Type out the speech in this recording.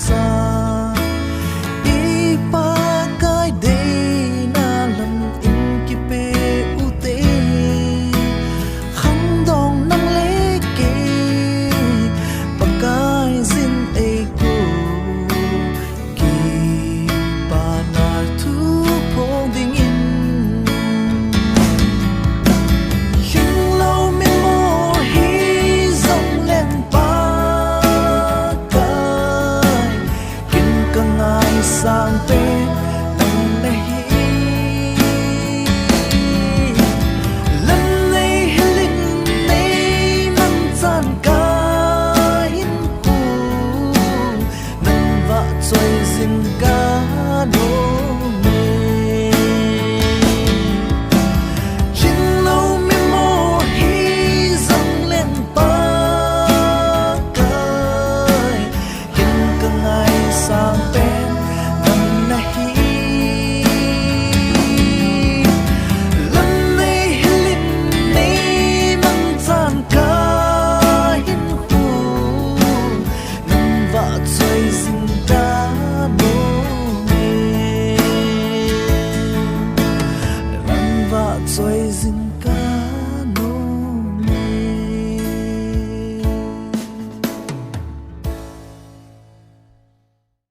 cha y pa cái đây na lam in ki pe u te khang dong nang le ke pa kai zin e ko ki pa na thu phong ding in hình lâu mi mo hi dòng lên pa kai kin ka ngai sang pe nang na hi lần này hình này mang chan ka hin pu nang va choi zin ka